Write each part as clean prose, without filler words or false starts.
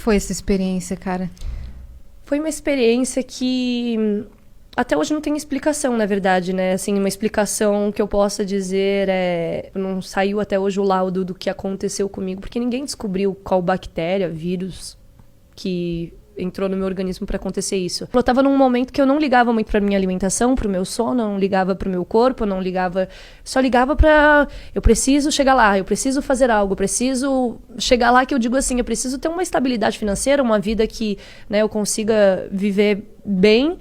foi essa experiência, cara? Foi uma experiência que até hoje não tem explicação, na verdade, né? Assim, uma explicação que eu possa dizer não saiu até hoje o laudo do que aconteceu comigo, porque ninguém descobriu qual bactéria, vírus que entrou no meu organismo para acontecer isso. Eu tava num momento que eu não ligava muito pra minha alimentação, pro meu sono, não ligava pro meu corpo, não ligava... Só ligava pra... Eu preciso chegar lá, eu preciso fazer algo, eu preciso chegar lá, que eu digo assim, eu preciso ter uma estabilidade financeira, uma vida que, né, eu consiga viver bem.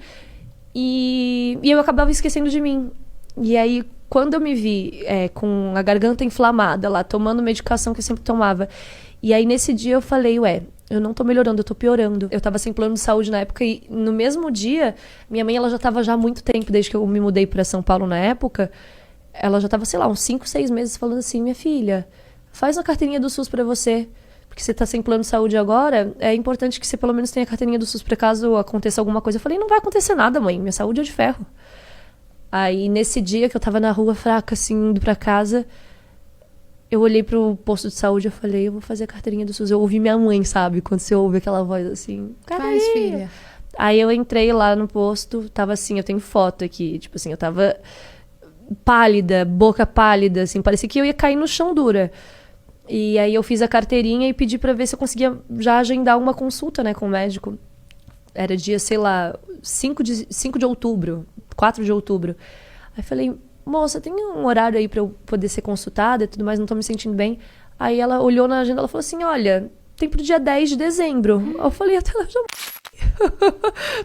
E eu acabava esquecendo de mim. E aí, quando eu me vi com a garganta inflamada lá, tomando medicação que eu sempre tomava, e aí nesse dia eu falei, eu não tô melhorando, eu tô piorando. Eu tava sem plano de saúde na época e no mesmo dia, minha mãe, ela já tava já há muito tempo, desde que eu me mudei pra São Paulo na época, ela já tava, sei lá, uns 5, 6 meses falando assim, minha filha, faz uma carteirinha do SUS pra você, porque você tá sem plano de saúde agora, é importante que você pelo menos tenha a carteirinha do SUS pra caso aconteça alguma coisa. Eu falei, não vai acontecer nada, mãe, minha saúde é de ferro. Aí nesse dia que eu tava na rua fraca, assim, indo pra casa, eu olhei pro posto de saúde e falei, eu vou fazer a carteirinha do SUS. Eu ouvi minha mãe, sabe? Quando você ouve aquela voz assim, faz, filha. Aí eu entrei lá no posto, tava assim, eu tenho foto aqui, tipo assim, eu tava pálida, boca pálida, assim, parecia que eu ia cair no chão dura. E aí eu fiz a carteirinha e pedi pra ver se eu conseguia já agendar uma consulta, né, com o médico. Era dia, sei lá, 5 de outubro, 4 de outubro. Aí falei, moça, tem um horário aí pra eu poder ser consultada e tudo mais, não tô me sentindo bem. Aí ela olhou na agenda, ela falou assim, olha, tem pro dia 10 de dezembro. Eu falei, até lá já...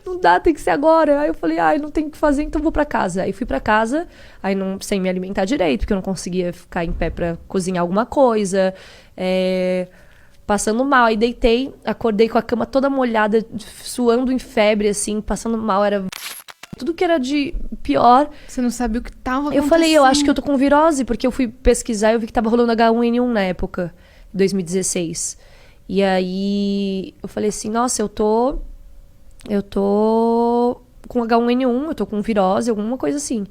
não dá, tem que ser agora. Aí eu falei, não tem o que fazer, então vou pra casa. Aí fui pra casa, aí não, sem me alimentar direito, porque eu não conseguia ficar em pé pra cozinhar alguma coisa. Passando mal. Aí deitei, acordei com a cama toda molhada, suando em febre, assim, passando mal, era... Tudo que era de pior. Você não sabia o que tava acontecendo. Eu falei, eu acho que eu tô com virose, porque eu fui pesquisar e eu vi que tava rolando H1N1 na época, 2016. E aí eu falei assim, nossa, eu tô com H1N1, eu tô com virose, alguma coisa assim.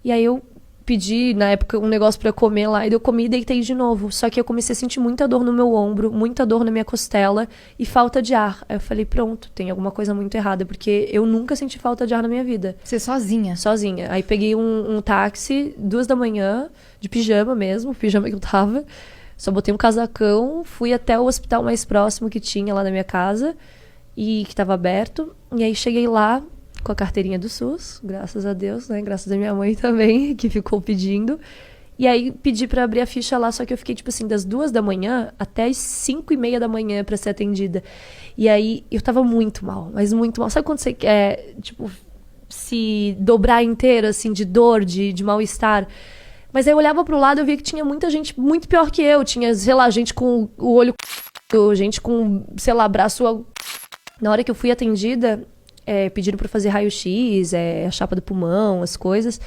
E aí eu pedi, na época, um negócio pra eu comer lá, e eu comi e deitei de novo. Só que eu comecei a sentir muita dor no meu ombro, muita dor na minha costela e falta de ar. Aí eu falei, pronto, tem alguma coisa muito errada, porque eu nunca senti falta de ar na minha vida. Você sozinha? Sozinha. Aí peguei um táxi, 2 da manhã, de pijama mesmo, o pijama que eu tava. Só botei um casacão, fui até o hospital mais próximo que tinha lá na minha casa, e que tava aberto. E aí cheguei lá com a carteirinha do SUS, graças a Deus, né? Graças a minha mãe também, que ficou pedindo. E aí pedi pra abrir a ficha lá, só que eu fiquei, tipo assim, das 2 da manhã até as 5:30 da manhã pra ser atendida. E aí eu tava muito mal, mas muito mal. Sabe quando você quer, tipo, se dobrar inteira, assim, de dor, de mal-estar? Mas aí eu olhava pro lado e eu via que tinha muita gente muito pior que eu. Tinha, sei lá, gente com o olho... gente com, sei lá, braço... Na hora que eu fui atendida, pediram pra fazer raio-x, a chapa do pulmão, as coisas.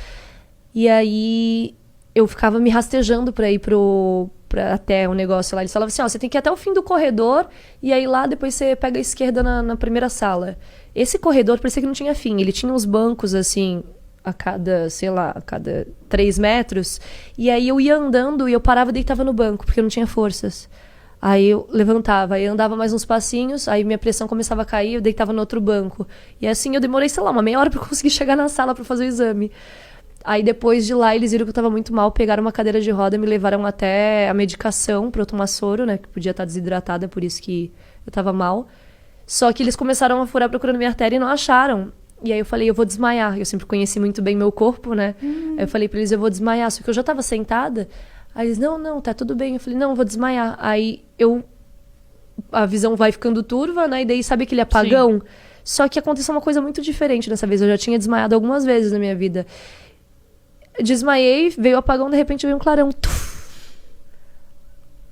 E aí eu ficava me rastejando pra ir até o negócio lá. Eles falavam assim, você tem que ir até o fim do corredor e aí lá depois você pega a esquerda na primeira sala. Esse corredor parecia que não tinha fim. Ele tinha uns bancos, assim... a cada 3 metros, e aí eu ia andando e eu parava e deitava no banco, porque eu não tinha forças. Aí eu levantava, aí andava mais uns passinhos, aí minha pressão começava a cair, eu deitava no outro banco. E assim eu demorei, sei lá, uma meia hora pra conseguir chegar na sala pra fazer o exame. Aí depois de lá, eles viram que eu tava muito mal, pegaram uma cadeira de roda, me levaram até a medicação pra eu tomar soro, né, que podia estar desidratada, por isso que eu tava mal. Só que eles começaram a furar procurando minha artéria e não acharam. E aí eu falei, eu vou desmaiar. Eu sempre conheci muito bem meu corpo, né? Aí eu falei pra eles, eu vou desmaiar. Só que eu já tava sentada. Aí eles, não, tá tudo bem. Eu falei, não, eu vou desmaiar. Aí a visão vai ficando turva, né? E daí sabe aquele apagão? Sim. Só que aconteceu uma coisa muito diferente dessa vez. Eu já tinha desmaiado algumas vezes na minha vida. Desmaiei, veio o apagão, de repente veio um clarão.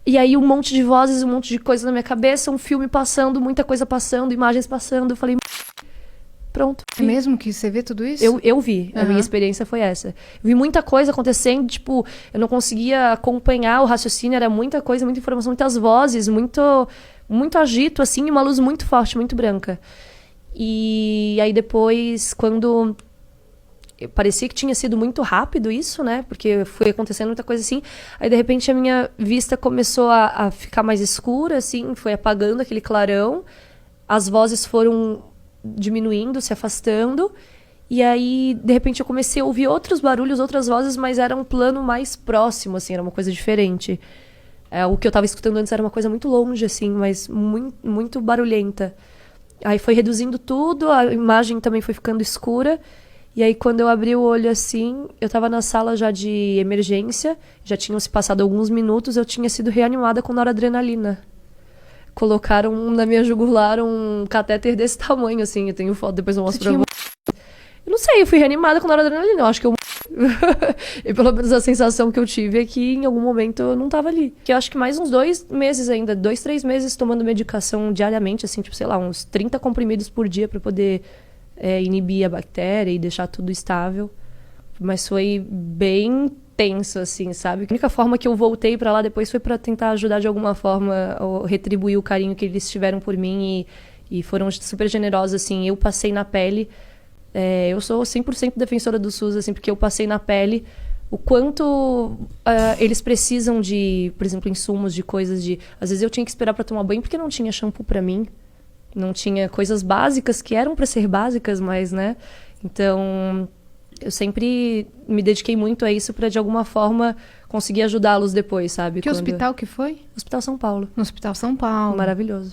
E aí um monte de vozes, um monte de coisa na minha cabeça, um filme passando, muita coisa passando, imagens passando. Eu falei... Pronto. É mesmo que você vê tudo isso? Eu vi. A minha experiência foi essa. Eu vi muita coisa acontecendo, tipo, eu não conseguia acompanhar o raciocínio, era muita coisa, muita informação, muitas vozes, muito agito, assim, e uma luz muito forte, muito branca. E aí depois, quando parecia que tinha sido muito rápido isso, né? Porque foi acontecendo muita coisa assim. Aí, de repente, a minha vista começou a ficar mais escura, assim, foi apagando aquele clarão. As vozes foram diminuindo, se afastando. E aí, de repente, eu comecei a ouvir outros barulhos, outras vozes, mas era um plano mais próximo, assim, era uma coisa diferente. O que eu tava escutando antes era uma coisa muito longe, assim, mas muito, muito barulhenta. Aí foi reduzindo tudo, a imagem também foi ficando escura. E aí, quando eu abri o olho assim, eu tava na sala já de emergência, já tinham se passado alguns minutos, eu tinha sido reanimada com noradrenalina. Colocaram na minha jugular um catéter desse tamanho, assim, eu tenho foto, depois eu mostro pra você. Eu não sei, eu fui reanimada com noradrenalina, eu acho que eu... E pelo menos a sensação que eu tive é que em algum momento eu não tava ali. Que eu acho que mais uns 2 meses ainda, 2, 3 meses tomando medicação diariamente, assim, tipo, sei lá, uns 30 comprimidos por dia pra poder inibir a bactéria e deixar tudo estável. Mas foi bem tenso, assim, sabe? A única forma que eu voltei pra lá depois foi pra tentar ajudar de alguma forma, ou retribuir o carinho que eles tiveram por mim e foram super generosos, assim. Eu passei na pele... eu sou 100% defensora do SUS, assim, porque eu passei na pele o quanto eles precisam de, por exemplo, insumos, de coisas de... Às vezes eu tinha que esperar para tomar banho porque não tinha shampoo para mim, não tinha coisas básicas que eram para ser básicas, mas, né? Então, eu sempre me dediquei muito a isso para, de alguma forma, conseguir ajudá-los depois, sabe? Que hospital que foi? Hospital São Paulo. No Hospital São Paulo. Maravilhoso.